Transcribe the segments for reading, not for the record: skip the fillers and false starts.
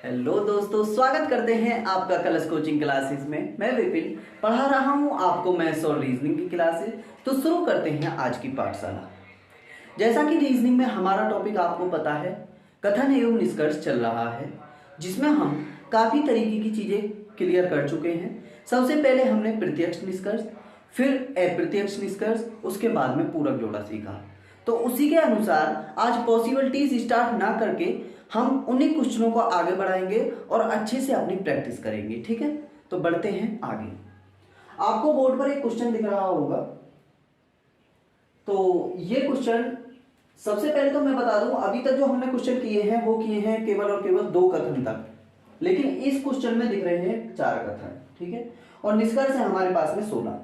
Hello दोस्तों, स्वागत करते हैं आपका कलश कोचिंग क्लासेस में। मैं विपिन पढ़ा रहा हूं आपको मैथ्स और रीजनिंग की क्लासेस। तो शुरू करते हैं आज की पाठशाला। जैसा कि रीजनिंग में हमारा टॉपिक आपको पता है, कथन एवं निष्कर्ष चल रहा है, जिसमें हम काफ़ी तरीके की चीज़ें क्लियर कर चुके हैं। सबसे पहले हमने प्रत्यक्ष निष्कर्ष, फिर अप्रत्यक्ष निष्कर्ष, उसके बाद में पूरक जोड़ा सीखा। तो उसी के अनुसार आज पॉसिबिलिटीज स्टार्ट ना करके हम उन्हीं क्वेश्चनों को आगे बढ़ाएंगे और अच्छे से अपनी प्रैक्टिस करेंगे। ठीक है, तो बढ़ते हैं आगे। आपको बोर्ड पर एक क्वेश्चन दिख रहा होगा। तो ये क्वेश्चन सबसे पहले तो मैं बता दूं, अभी तक जो हमने क्वेश्चन किए हैं वो किए हैं केवल और केवल 2 कथन तक, लेकिन इस क्वेश्चन में दिख रहे हैं 4 कथन। ठीक है, और निष्कर्ष है हमारे पास में 16।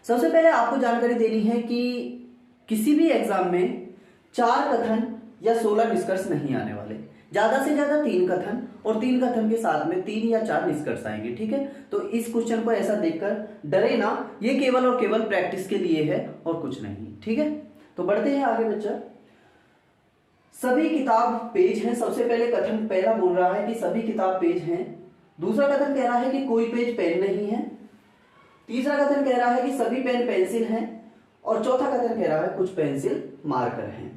सबसे पहले आपको जानकारी देनी है कि किसी भी एग्जाम में 4 कथन या 16 निष्कर्ष नहीं आने वाले। ज्यादा से ज्यादा 3 कथन और 3 कथन के साथ में 3 या 4 निष्कर्ष आएंगे। ठीक है, तो इस क्वेश्चन को ऐसा देखकर डरे ना, ये केवल और केवल प्रैक्टिस के लिए है और कुछ नहीं। ठीक है, तो बढ़ते हैं आगे बच्चा। सभी किताब पेज हैं। सबसे पहले कथन पहला बोल रहा है कि सभी किताब पेज हैं। दूसरा कथन कह रहा है कि कोई पेज पेन नहीं है। तीसरा कथन कह रहा है कि सभी पेन पेंसिल हैं। और चौथा कथन कह रहा है कुछ पेंसिल मार्कर हैं।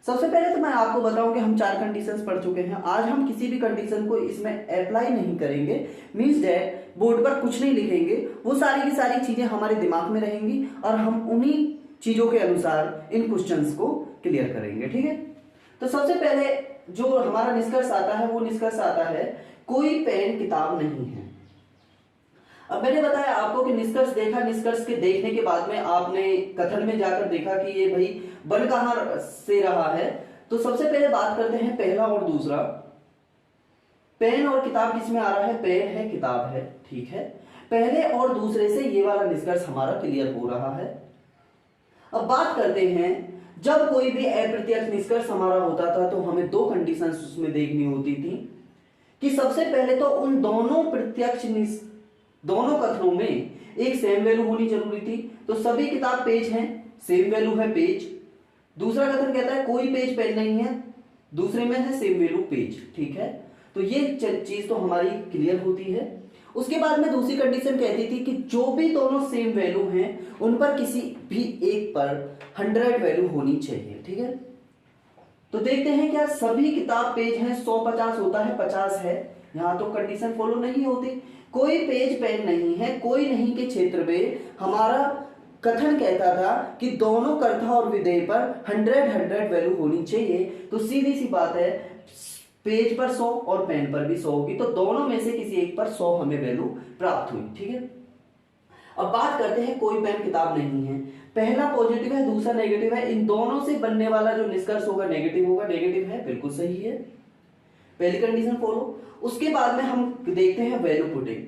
सबसे पहले तो मैं आपको बताऊं कि हम 4 कंडीशंस पढ़ चुके हैं। आज हम किसी भी कंडीशन को इसमें अप्लाई नहीं करेंगे, मींस दैट बोर्ड पर कुछ नहीं लिखेंगे, वो सारी की सारी चीजें हमारे दिमाग में रहेंगी और हम उन्हीं चीजों के अनुसार इन क्वेश्चंस को क्लियर करेंगे। ठीक है, तो सबसे पहले जो हमारा निष्कर्ष आता है वो निष्कर्ष आता है कोई पेन किताब नहीं है। अब मैंने बताया आपको कि निष्कर्ष देखा, निष्कर्ष के देखने के बाद में आपने कथन में जाकर देखा कि ये भाई बन कहां से रहा है। तो सबसे पहले बात करते हैं पहला और दूसरा। पेन और किताब किसमें आ रहा है? पेन है, किताब है। ठीक है, पहले और दूसरे से ये वाला निष्कर्ष हमारा क्लियर हो रहा है। अब बात करते हैं, जब कोई भी अप्रत्यक्ष निष्कर्ष हमारा होता था तो हमें 2 कंडीशंस उसमें देखनी होती थी कि सबसे पहले तो उन दोनों कथनों में एक सेम वैल्यू होनी जरूरी थी। तो सभी किताब पेज हैं, सेम वैल्यू है पेज। दूसरा कथन कहता है कोई पेज पेन नहीं है, दूसरे में है सेम वैल्यू पेज। ठीक है, तो ये चीज तो हमारी क्लियर होती है। उसके बाद में दूसरी कंडीशन कहती थी कि जो भी दोनों सेम वैल्यू हैं उन पर किसी भी एक पर 100 वैल्यू होनी चाहिए। ठीक है, तो देखते हैं क्या सभी किताब पेज हैं। 150 होता है, 50 है, यहां तो कंडीशन फॉलो नहीं होती। कोई पेज पेन नहीं है, कोई नहीं के क्षेत्र में हमारा कथन कहता था कि दोनों कर्ता और विधेय पर 100 वैल्यू होनी चाहिए। तो सीधी सी बात है, पेज पर 100 और पेन पर भी 100 होगी, तो दोनों में से किसी एक पर 100 हमें वैल्यू प्राप्त हुई। ठीक है, अब बात करते हैं कोई पेन किताब नहीं है। पहला पॉजिटिव है, दूसरा नेगेटिव है, इन दोनों से बनने वाला जो निष्कर्ष होगा नेगेटिव होगा। नेगेटिव है, बिल्कुल सही है, पहली कंडीशन फॉलो। उसके बाद में हम देखते हैं वैल्यू पुटिंग।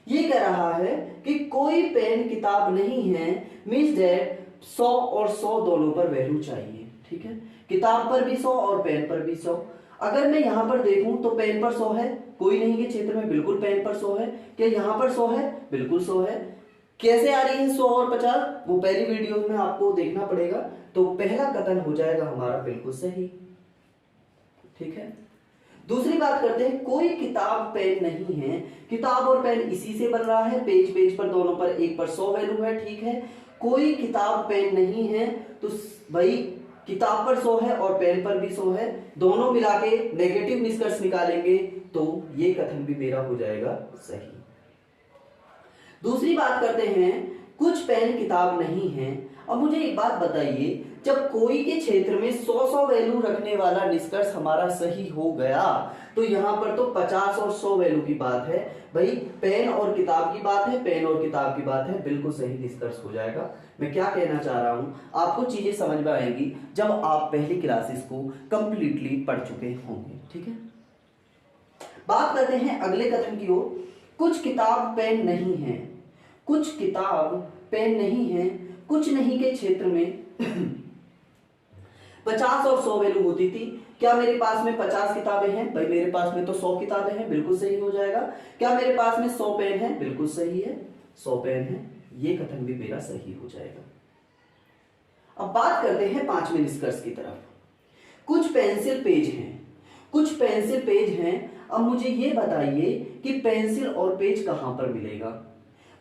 ये कह रहा है कि कोई पेन किताब नहीं है, मींस दैट 100 और 100 दोनों पर वैल्यू चाहिए। ठीक है, किताब पर भी 100 और पेन पर भी 100। अगर मैं यहां पर देखूं तो पेन पर 100 है, कोई नहीं के क्षेत्र में बिल्कुल पेन पर 100 है। क्या यहां पर 100 है? बिल्कुल 100 है। कैसे आ रही है 100 और 50? वो पहली वीडियो में आपको देखना पड़ेगा। तो पहला कथन हो जाएगा हमारा बिल्कुल सही। ठीक है, दूसरी बात करते हैं, कोई किताब पेन नहीं है। किताब और पेन इसी से बन रहा है, पेज पेज पर दोनों पर एक पर 100 वैल्यू है। ठीक है, कोई किताब पेन नहीं है, तो भाई किताब पर 100 है और पेन पर भी 100 है, दोनों मिला के नेगेटिव निष्कर्ष निकालेंगे तो ये कथन भी मेरा हो जाएगा सही। दूसरी बात करते हैं, कुछ पेन किताब नहीं है। अब मुझे एक बात बताइए, जब कोई के क्षेत्र में 100 वैल्यू रखने वाला निष्कर्ष हमारा सही हो गया, तो यहां पर तो 50 और 100 वैल्यू की बात है। भाई पेन और किताब की बात है, पेन और किताब की बात है, बिल्कुल सही निष्कर्ष हो जाएगा। मैं क्या कहना चाह रहा हूं, आपको चीजें समझ में आएंगी जब आप पहली क्लासेस को कंप्लीटली पढ़ चुके होंगे। ठीक है, बात करते हैं अगले कथन की ओर। कुछ किताब पेन नहीं है, कुछ किताब पेन नहीं है, कुछ नहीं के क्षेत्र में 50 और 100 वैल्यू होती थी। क्या मेरे पास में 50 किताबें हैं? भाई मेरे पास में तो 100 किताबें हैं, बिल्कुल सही हो जाएगा। क्या मेरे पास में 100 पेन है? बिल्कुल सही है, 100 पेन है, ये कथन भी मेरा सही हो जाएगा। अब बात करते हैं 5वें निष्कर्ष की तरफ। कुछ पेंसिल पेज हैं, कुछ पेंसिल पेज हैं। अब मुझे ये बताइए कि पेंसिल और पेज कहां पर मिलेगा।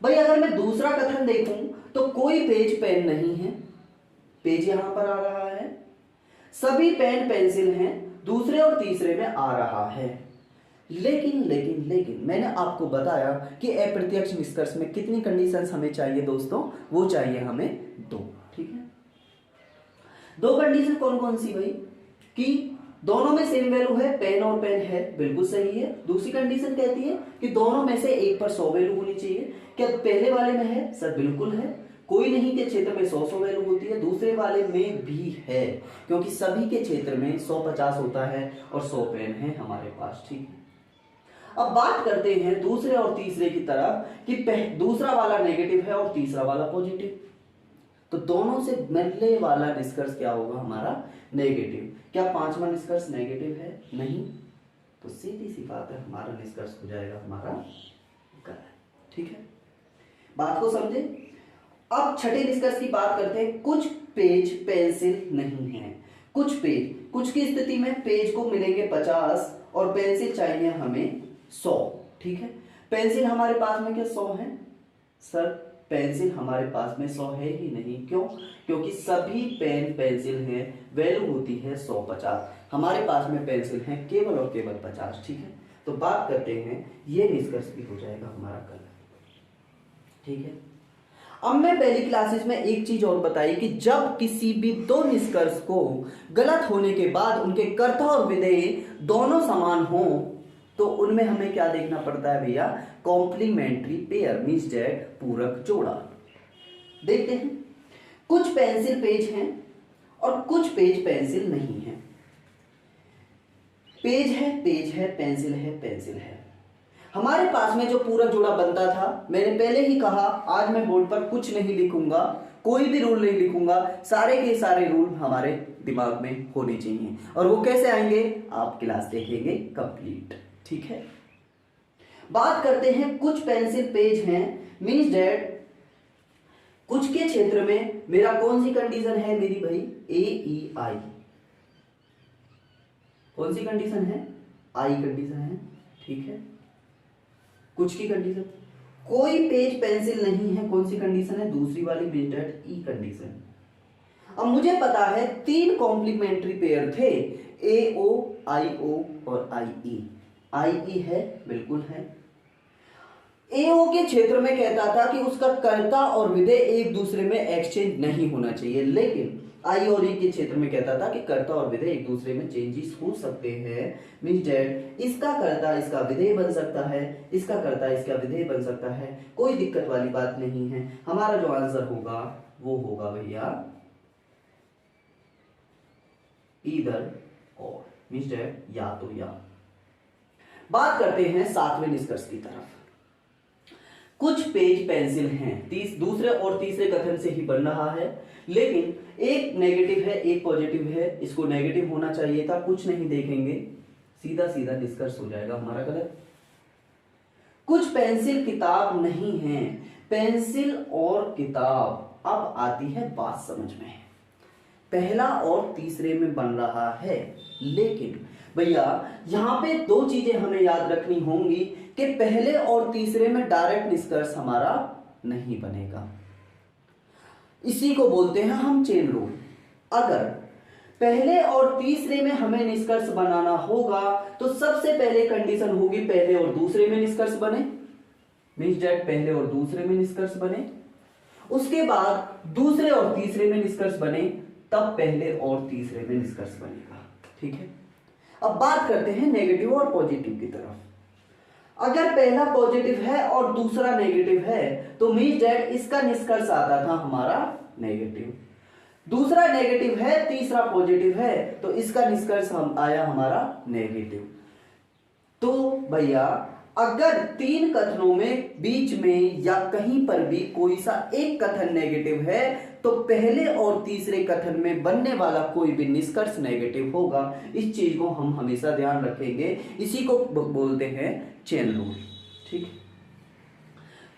भाई अगर मैं दूसरा कथन देखूं तो कोई पेज पेन नहीं है, पेज यहां पर आ रहा है। सभी पेन पेंसिल हैं, दूसरे और तीसरे में आ रहा है। लेकिन लेकिन लेकिन मैंने आपको बताया कि अप्रत्यक्ष निष्कर्ष में कितनी कंडीशंस हमें चाहिए दोस्तों, वो चाहिए हमें 2। ठीक है, 2 कंडीशन कौन कौन सी भाई, कि दोनों में सेम वैल्यू है, पेन और पेन है, बिल्कुल सही है। दूसरी कंडीशन कहती है कि दोनों में से एक पर 100 वैल्यू होनी चाहिए। क्या पहले वाले में है सर? बिल्कुल है। कोई नहीं के क्षेत्र में 100 वैल्यू होती है, दूसरे वाले में भी है, क्योंकि सभी के क्षेत्र में 150 होता है और 100 पेन है हमारे पास। ठीक है, अब बात करते हैं दूसरे और तीसरे की तरफ कि दूसरा वाला नेगेटिव है और तीसरा वाला पॉजिटिव। तो दोनों से मिलने वाला निष्कर्ष क्या होगा हमारा? नेगेटिव। क्या पांचवा निष्कर्ष नेगेटिव है? नहीं। तो सीधी सी बात है, हमारा निष्कर्ष हो जाएगा हमारा गलत। ठीक है, बात को समझे। अब छठे निष्कर्ष की बात करते हैं। कुछ पेज पेंसिल नहीं है। कुछ पेज, कुछ की स्थिति में पेज को मिलेंगे 50 और पेंसिल चाहिए हमें 100। ठीक है, पेंसिल हमारे पास में क्या 100 है? सर पेंसिल हमारे पास में 100 है ही नहीं। क्यों? क्योंकि सभी पेन पेंसिल हैं, वैल्यू होती है 150। हमारे पास में पेंसिल हैं केवल और केवल 50। ठीक है, तो बात करते हैं, ये निष्कर्ष भी हो जाएगा हमारा गलत। ठीक है, अब मैं पहली क्लासेस में एक चीज और बताई कि जब किसी भी 2 निष्कर्ष को गलत होने के बाद उनके कर्ता और विधेय दोनों समान हो तो उनमें हमें क्या देखना पड़ता है भैया? कॉम्प्लीमेंट्री पेयर, मींस दैट पूरक जोड़ा। देखते हैं, कुछ पेंसिल पेज हैं और कुछ पेज पेंसिल नहीं है। पेज है, पेज है, पेंसिल है, पेंसिल है। हमारे पास में जो पूरक जोड़ा बनता था, मैंने पहले ही कहा, आज मैं बोर्ड पर कुछ नहीं लिखूंगा, कोई भी रूल नहीं लिखूंगा, सारे के सारे रूल हमारे दिमाग में होने चाहिए। और वो कैसे आएंगे? आप क्लास देखेंगे कंप्लीट। ठीक है, बात करते हैं, कुछ पेंसिल पेज हैं, मींस दैट कुछ के क्षेत्र में मेरा कौन सी कंडीशन है मेरी भाई? AEI। कौन सी कंडीशन है? आई कंडीशन है। ठीक है, कुछ की कंडीशन, कोई पेज पेंसिल नहीं है, कौन सी कंडीशन है? दूसरी वाली, मींस दैट ई कंडीशन। अब मुझे पता है 3 कॉम्प्लीमेंट्री पेयर थे, AO, IO और IE। IE है, बिल्कुल है। AO के क्षेत्र में कहता था कि उसका कर्ता और विधेय एक दूसरे में एक्सचेंज नहीं होना चाहिए, लेकिन I और E के क्षेत्र में कहता था कि कर्ता और विधेय एक दूसरे में चेंजेस हो सकते हैं। मींस दैट इसका कर्ता इसका विधेय बन सकता है, इसका कर्ता इसका विधेय बन सकता है, कोई दिक्कत वाली बात नहीं है। हमारा जो आंसर होगा वो होगा भैया ईदर और, मींस दैट या तो या। बात करते हैं 7वें निष्कर्ष की तरफ। कुछ पेज पेंसिल हैं, दूसरे और तीसरे कथन से ही बन रहा है, लेकिन एक नेगेटिव है एक पॉजिटिव है, इसको नेगेटिव होना चाहिए था, कुछ नहीं देखेंगे, सीधा सीधा निष्कर्ष हो जाएगा हमारा गलत। कुछ पेंसिल किताब नहीं है, पेंसिल और किताब। अब आती है बात समझ में, पहला और तीसरे में बन रहा है, लेकिन भैया यहां पे 2 चीजें हमें याद रखनी होंगी कि पहले और तीसरे में डायरेक्ट निष्कर्ष हमारा नहीं बनेगा। इसी को बोलते हैं हम चेन रूल। अगर पहले और तीसरे में हमें निष्कर्ष बनाना होगा तो सबसे पहले कंडीशन होगी पहले और दूसरे में निष्कर्ष बने, मींस दैट पहले और दूसरे में निष्कर्ष बने। उसके बाद दूसरे और तीसरे में निष्कर्ष बने, तब पहले और तीसरे में निष्कर्ष बनेगा। ठीक है, अब बात करते हैं नेगेटिव और पॉजिटिव की तरफ। अगर पहला पॉजिटिव है और दूसरा नेगेटिव है तो मींस दैट इसका निष्कर्ष आता था हमारा नेगेटिव। दूसरा नेगेटिव है, तीसरा पॉजिटिव है, तो इसका निष्कर्ष आया हमारा नेगेटिव। तो भैया अगर 3 कथनों में बीच में या कहीं पर भी कोई सा एक कथन नेगेटिव है तो पहले और तीसरे कथन में बनने वाला कोई भी निष्कर्ष नेगेटिव होगा। इस चीज को हम हमेशा ध्यान रखेंगे, इसी को बोलते हैं चेन रूल। ठीक,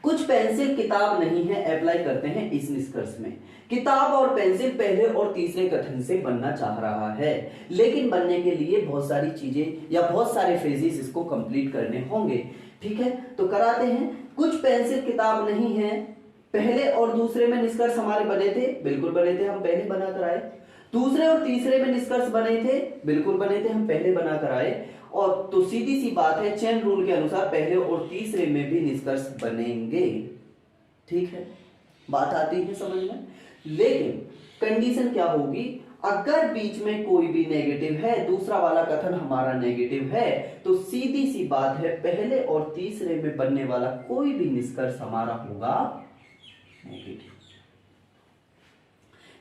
कुछ पेंसिल किताब नहीं है, अप्लाई करते हैं इस निष्कर्ष में। किताब और पेंसिल पहले और तीसरे कथन से बनना चाह रहा है, लेकिन बनने के लिए बहुत सारी चीजें या बहुत सारे फ्रेजेस इसको कंप्लीट करने होंगे। ठीक है, तो कराते हैं। कुछ पेंसिल किताब नहीं है, पहले और दूसरे में निष्कर्ष हमारे बने थे, बिल्कुल बने थे, हम पहले बना कर आए। दूसरे और तीसरे में निष्कर्ष बने थे, बिल्कुल बने थे, हम पहले बना कर आए। और तो सीधी सी बात है, चेन रूल के अनुसार पहले और तीसरे में भी निष्कर्ष बनेंगे। ठीक है, बात आती है समझ में। लेकिन कंडीशन क्या होगी, अगर बीच में कोई भी नेगेटिव है, दूसरा वाला कथन हमारा नेगेटिव है, तो सीधी सी बात है पहले और तीसरे में बनने वाला कोई भी निष्कर्ष हमारा होगा नेगेटिव।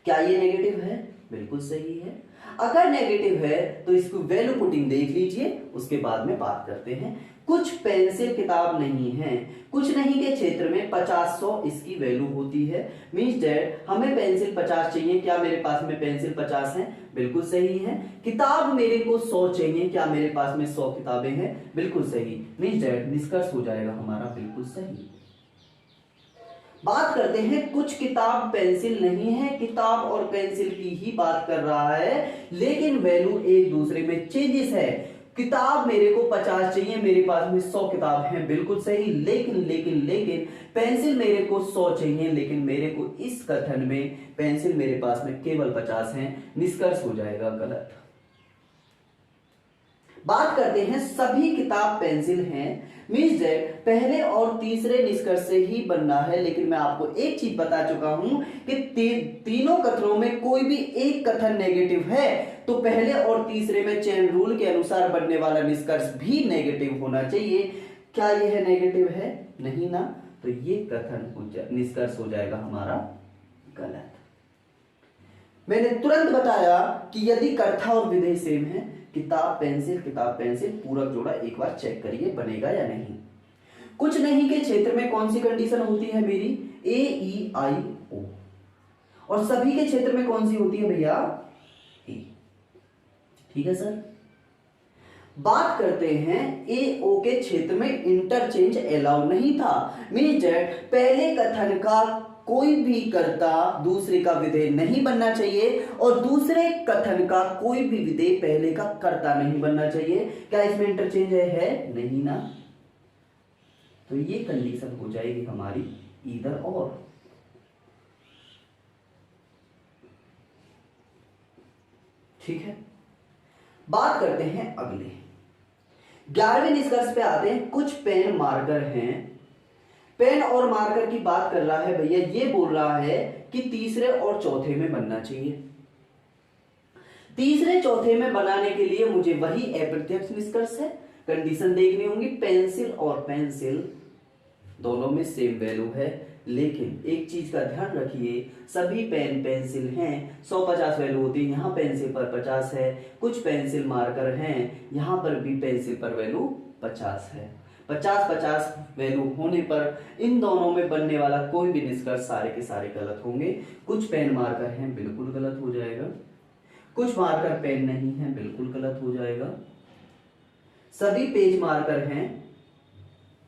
क्या ये नेगेटिव है? बिल्कुल सही है। अगर नेगेटिव है तो इसको वैल्यू पुटिंग देख लीजिए, उसके बाद में बात करते हैं। कुछ पेंसिल किताब नहीं है, कुछ नहीं के क्षेत्र में 50-100 इसकी वैल्यू होती है। मींस दैट हमें पेंसिल 50 चाहिए, क्या मेरे पास में पेंसिल 50 है? बिल्कुल सही है। किताब मेरे को 100 चाहिए, क्या मेरे पास में 100 किताबें हैं? बिल्कुल सही। मींस दैट निष्कर्ष हो जाएगा हमारा बिल्कुल सही। बात करते हैं, कुछ किताब पेंसिल नहीं है, किताब और पेंसिल की ही बात कर रहा है, लेकिन वैल्यू एक दूसरे में चेंजेस है। किताब मेरे को 50 चाहिए, मेरे पास में 100 किताब हैं, बिल्कुल सही। लेकिन पेंसिल मेरे को 100 चाहिए, लेकिन मेरे को इस कथन में पेंसिल मेरे पास में केवल 50 हैं, निष्कर्ष हो जाएगा गलत। बात करते हैं, सभी किताब पेंसिल हैं, मींस दैट पहले और तीसरे निष्कर्ष से ही बनना है। लेकिन मैं आपको एक चीज बता चुका हूं कि तीनों कथनों में कोई भी एक कथन नेगेटिव है, तो पहले और तीसरे में चेन रूल के अनुसार बनने वाला निष्कर्ष भी नेगेटिव होना चाहिए। क्या यह नेगेटिव है? नहीं ना, तो ये कथन निष्कर्ष हो जाएगा हमारा गलत। मैंने तुरंत बताया कि यदि कर्ता और विधेय सेम है, किताब पेंसिल पूरक जोड़ा एक बार चेक करिए बनेगा या नहीं। कुछ नहीं के क्षेत्र में कौन सी कंडीशन होती है मेरी? ए ई आई ओ। और सभी के क्षेत्र में कौन सी होती है भैया? ए। ठीक है सर। बात करते हैं, ए ओ के क्षेत्र में इंटरचेंज अलाउ नहीं था। मींस दैट पहले कथन का कोई भी कर्ता दूसरे का विधेय नहीं बनना चाहिए, और दूसरे कथन का कोई भी विधेय पहले का कर्ता नहीं बनना चाहिए। क्या इसमें इंटरचेंज है? नहीं ना, तो ये कंडीशन हो जाएगी हमारी ईदर और। ठीक है, बात करते हैं अगले 11वें निष्कर्ष पे आते हैं। कुछ पेन मार्कर हैं, पेन और मार्कर की बात कर रहा है भैया, ये बोल रहा है कि तीसरे और चौथे में बनना चाहिए। तीसरे चौथे में बनाने के लिए मुझे वही अप्रत्यक्ष निष्कर्ष है, कंडीशन देखनी होगी। पेंसिल और पेंसिल दोनों में सेम वैल्यू है, लेकिन एक चीज का ध्यान रखिए, सभी पेन पेंसिल हैं, 150 वैल्यू होती है, यहाँ पेंसिल पर 50 है। कुछ पेंसिल मार्कर हैं, यहाँ पर भी पेंसिल पर वैल्यू 50 है। 50-50 वैल्यू होने पर इन दोनों में बनने वाला कोई भी निष्कर्ष सारे के सारे गलत होंगे। कुछ पेन मार्कर हैं, बिल्कुल गलत हो जाएगा। कुछ मार्कर पेन नहीं है, बिल्कुल गलत हो जाएगा। सभी पेज मार्कर हैं,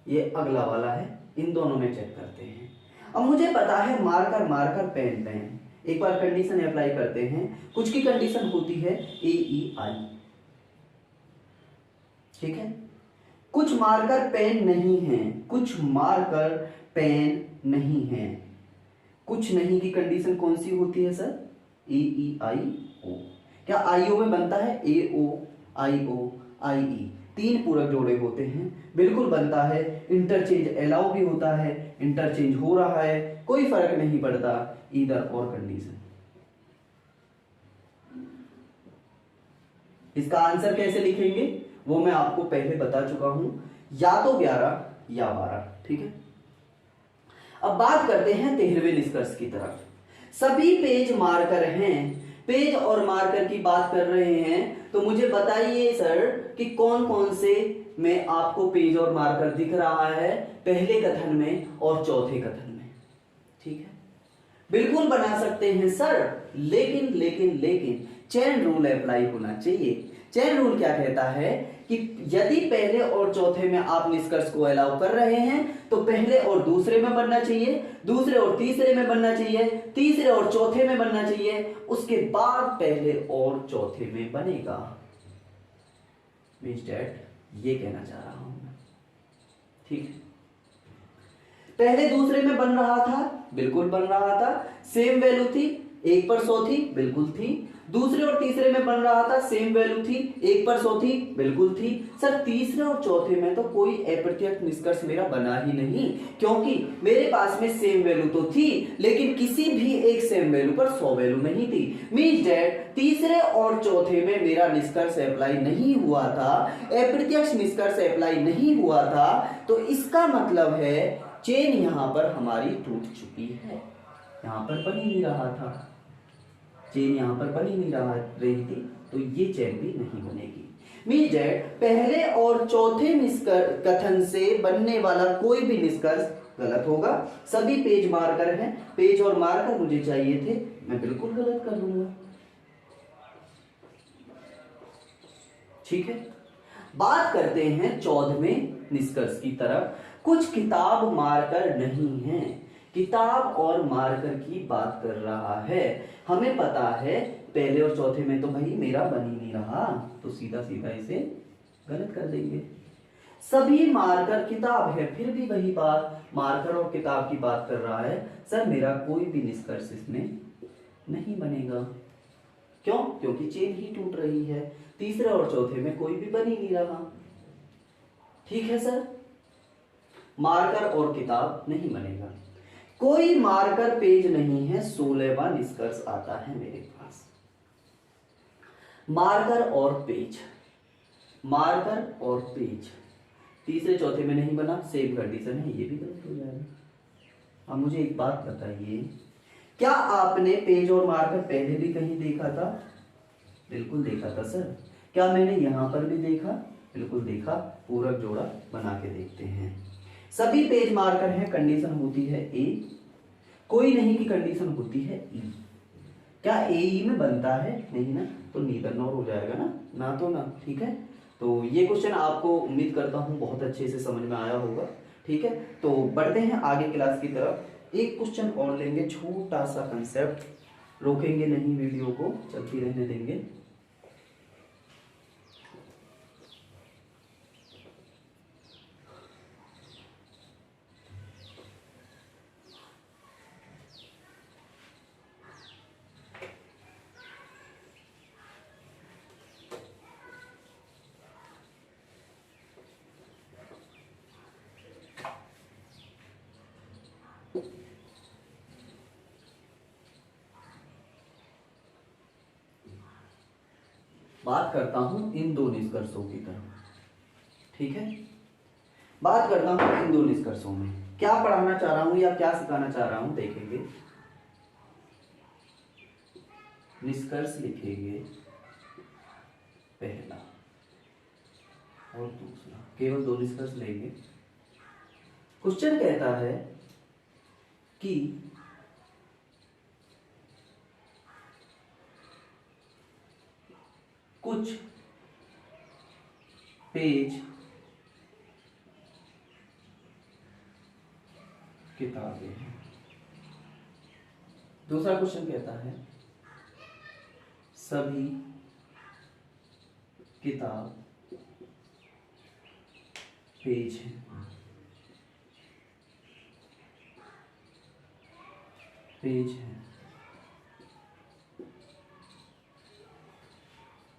ये अगला वाला है, इन दोनों में चेक करते हैं। अब मुझे पता है मार्कर मार्कर पेन पेन, एक बार कंडीशन अप्लाई करते हैं। कुछ की कंडीशन होती है ए ई आई, ठीक है। कुछ मार्कर पेन नहीं है, कुछ मार्कर पेन नहीं है। कुछ नहीं की कंडीशन कौन सी होती है सर? ए ई आई ओ। क्या आई ओ में बनता है? ए ओ आई ई, 3 पूरक जोड़े होते हैं, बिल्कुल बनता है। इंटरचेंज अलाउ भी होता है, इंटरचेंज हो रहा है, कोई फर्क नहीं पड़ता, ईदर और कंडीशन। इसका आंसर कैसे लिखेंगे वो मैं आपको पहले बता चुका हूं, या तो 11 या 12, ठीक है। अब बात करते हैं 13वें निष्कर्ष की तरफ। सभी पेज मार्कर हैं, पेज और मार्कर की बात कर रहे हैं, तो मुझे बताइए सर कि कौन कौन से में आपको पेज और मार्कर दिख रहा है, पहले कथन में और चौथे कथन में, ठीक है। बिल्कुल बना सकते हैं सर, लेकिन चेन रूल अप्लाई होना चाहिए। चेन रूल क्या कहता है कि यदि पहले और चौथे में आप निष्कर्ष को अलाउ कर रहे हैं तो पहले और दूसरे में बनना चाहिए, दूसरे और तीसरे में बनना चाहिए, तीसरे और चौथे में बनना चाहिए, उसके बाद पहले और चौथे में बनेगा। मींस दैट ये कहना चाह रहा हूं मैं, ठीक है। पहले दूसरे में बन रहा था, बिल्कुल बन रहा था, सेम वैल्यू थी, 1 पर 100 थी, बिल्कुल थी। दूसरे और तीसरे में बन रहा था, सेम वैल्यू थी, 1 पर 100 थी, बिल्कुल थी। सर तीसरे और चौथे में तो कोई अप्रत्यक्ष निष्कर्ष मेरा बना ही नहीं, क्योंकि मेरे पास में सेम वैल्यू तो थी लेकिन किसी भी एक सेम वैल्यू पर 100 वैल्यू नहीं थी। मींस दैट तीसरे और चौथे में मेरा निष्कर्ष अप्लाई नहीं हुआ था, अप्रत्यक्ष निष्कर्ष अप्लाई नहीं हुआ था, तो इसका मतलब है चेन यहां पर हमारी टूट चुकी है। यहां पर बन ही नहीं रहा था, चेन यहां पर बन ही नहीं रही थी, तो ये चेन भी नहीं बनेगी। मींस दैट पहले और चौथे निष्कर्ष कथन से बनने वाला कोई भी निष्कर्ष गलत होगा। सभी पेज मार्कर हैं, पेज और मार्कर मुझे चाहिए थे, मैं बिल्कुल गलत कर लूंगा, ठीक है। बात करते हैं 14वें निष्कर्ष की तरफ। कुछ किताब मार्कर नहीं है, किताब और मार्कर की बात कर रहा है। हमें पता है पहले और चौथे में तो भाई मेरा बन ही नहीं रहा, तो सीधा सीधा इसे गलत कर देंगे। सभी मार्कर किताब है, फिर भी वही बात, मार्कर और किताब की बात कर रहा है। सर मेरा कोई भी निष्कर्ष इसमें नहीं बनेगा, क्यों? क्योंकि चेन ही टूट रही है, तीसरे और चौथे में कोई भी बन ही नहीं रहा, ठीक है सर। मार्कर और किताब नहीं बनेगा। कोई मार्कर पेज नहीं है, 16वां निष्कर्ष आता है मेरे पास। मार्कर और पेज, मार्कर और पेज तीसरे चौथे में नहीं बना, सेम कंडीशन है, ये भी गलत हो जाएगा। अब मुझे एक बात बताइए, क्या आपने पेज और मार्कर पहले भी कहीं देखा था? बिल्कुल देखा था सर। क्या मैंने यहां पर भी देखा? बिल्कुल देखा। पूरक जोड़ा बना के देखते हैं। सभी पेज मार्कर हैं, कंडीशन होती है ए, कोई नहीं की कंडीशन होती है ई। क्या ए ई में बनता है? नहीं ना, तो नीदर नॉर हो जाएगा ना, ना तो ना, ठीक है। तो ये क्वेश्चन आपको उम्मीद करता हूं बहुत अच्छे से समझ में आया होगा, ठीक है। तो बढ़ते हैं आगे क्लास की तरफ। एक क्वेश्चन और लेंगे, छोटा सा कंसेप्ट, रोकेंगे नहीं, वीडियो को चलती रहने देंगे। बात करता हूं इन दो निष्कर्षों की तरफ, ठीक है। बात करता हूं इन दो निष्कर्षों में क्या पढ़ाना चाह रहा हूं या क्या सिखाना चाह रहा हूं, देखेंगे। निष्कर्ष लिखेंगे पहला और दूसरा, केवल दो निष्कर्ष लेंगे। क्वेश्चन कहता है कि कुछ पेज किताबें हैं। दूसरा क्वेश्चन कहता है सभी किताब पेज हैं। पेज है।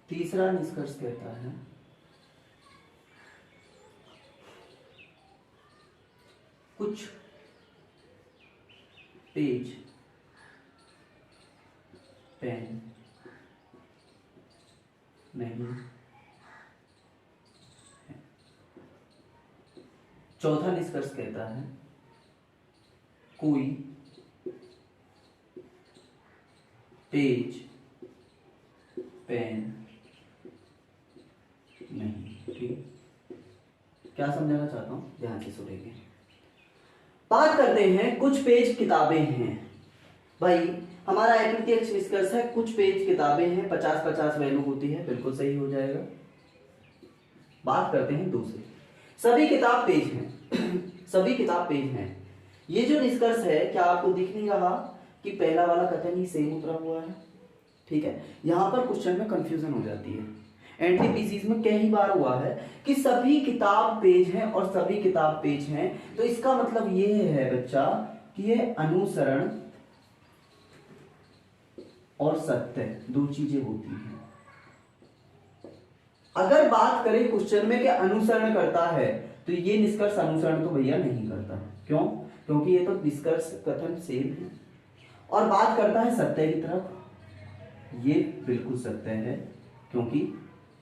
तीसरा निष्कर्ष कहता है कुछ पेज पेन नहीं है। चौथा निष्कर्ष कहता है कोई पेज पेन नहीं। ठीक, क्या समझाना चाहता हूं, ध्यान से सुनेंगे। बात करते हैं कुछ पेज किताबें हैं। भाई हमारा अप्रत्यक्ष निष्कर्ष है कुछ पेज किताबें हैं, 50-50 वैल्यू होती है, बिल्कुल सही हो जाएगा। बात करते हैं दूसरे। सभी किताब पेज हैं सभी किताब पेज हैं। ये जो निष्कर्ष है, क्या आपको दिख नहीं रहा कि पहला वाला कथन ही सेम उतरा हुआ है? ठीक है, यहां पर क्वेश्चन में कंफ्यूजन हो जाती है। एनटीपीसी में कई बार हुआ है कि सभी किताब पेज हैं और सभी किताब पेज हैं, तो इसका मतलब ये है बच्चा कि ये अनुसरण और सत्य दो चीजें होती हैं। अगर बात करें क्वेश्चन में कि अनुसरण करता है, तो ये निष्कर्ष अनुसरण तो भैया नहीं करता। क्यों? क्योंकि ये तो निष्कर्ष कथन सेम है। और बात करता है सत्य की तरफ, ये बिल्कुल सत्य है, क्योंकि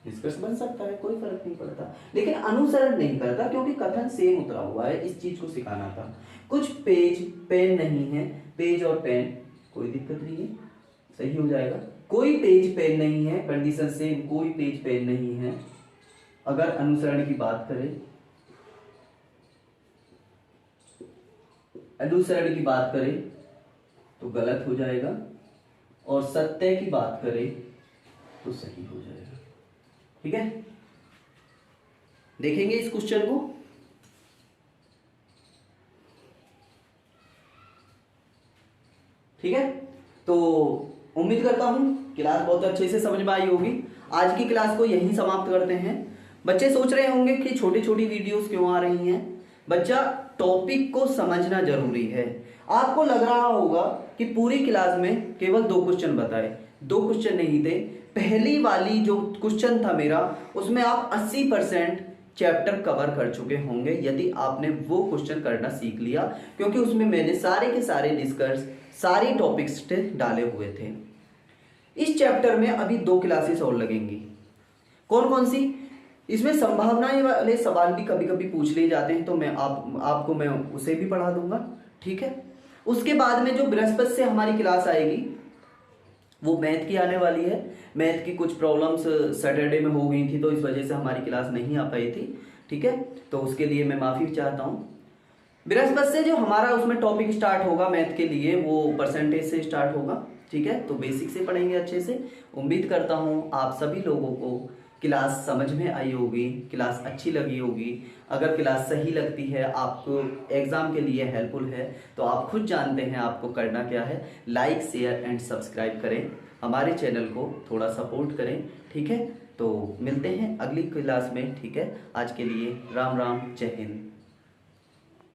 निष्कर्ष बन सकता है, कोई फर्क नहीं पड़ता। लेकिन अनुसरण नहीं करता क्योंकि कथन सेम उतरा हुआ है। इस चीज को सिखाना था। कुछ पेज पेन नहीं है, पेज और पेन कोई दिक्कत नहीं है, सही हो जाएगा। कोई पेज पेन नहीं है, कंडीशन सेम, कोई पेज पेन नहीं है। अगर अनुसरण की बात करें, अनुसरण की बात करें तो गलत हो जाएगा, और सत्य की बात करें तो सही हो जाएगा। ठीक है, देखेंगे इस क्वेश्चन को। ठीक है, तो उम्मीद करता हूं क्लास बहुत अच्छे से समझ में आई होगी। आज की क्लास को यहीं समाप्त करते हैं। बच्चे सोच रहे होंगे कि छोटी छोटी वीडियोस क्यों आ रही हैं। बच्चा, टॉपिक को समझना जरूरी है। आपको लग रहा होगा कि पूरी क्लास में केवल 2 क्वेश्चन बताए, 2 क्वेश्चन नहीं थे। पहली वाली जो क्वेश्चन था मेरा, उसमें आप 80% चैप्टर कवर कर चुके होंगे यदि आपने वो क्वेश्चन करना सीख लिया, क्योंकि उसमें मैंने सारे के सारे निष्कर्ष, सारी टॉपिक्स डाले हुए थे। इस चैप्टर में अभी 2 क्लासेस और लगेंगी। कौन कौन सी? इसमें संभावनाएं वाले सवाल भी कभी कभी पूछ लिए जाते हैं, तो मैं आपको मैं उसे भी पढ़ा दूंगा। ठीक है, उसके बाद में जो बृहस्पति से हमारी क्लास आएगी वो मैथ की आने वाली है। मैथ की कुछ प्रॉब्लम्स सैटरडे में हो गई थी, तो इस वजह से हमारी क्लास नहीं आ पाई थी। ठीक है, तो उसके लिए मैं माफी चाहता हूँ। बृहस्पति से जो हमारा उसमें टॉपिक स्टार्ट होगा मैथ के लिए, वो परसेंटेज से स्टार्ट होगा। ठीक है, तो बेसिक से पढ़ेंगे अच्छे से। उम्मीद करता हूँ आप सभी लोगों को क्लास समझ में आई होगी, क्लास अच्छी लगी होगी। अगर क्लास सही लगती है, आपको एग्जाम के लिए हेल्पफुल है, तो आप खुद जानते हैं आपको करना क्या है। लाइक, शेयर एंड सब्सक्राइब करें, हमारे चैनल को थोड़ा सपोर्ट करें। ठीक है, तो मिलते हैं अगली क्लास में। ठीक है, आज के लिए राम राम, जय हिंद।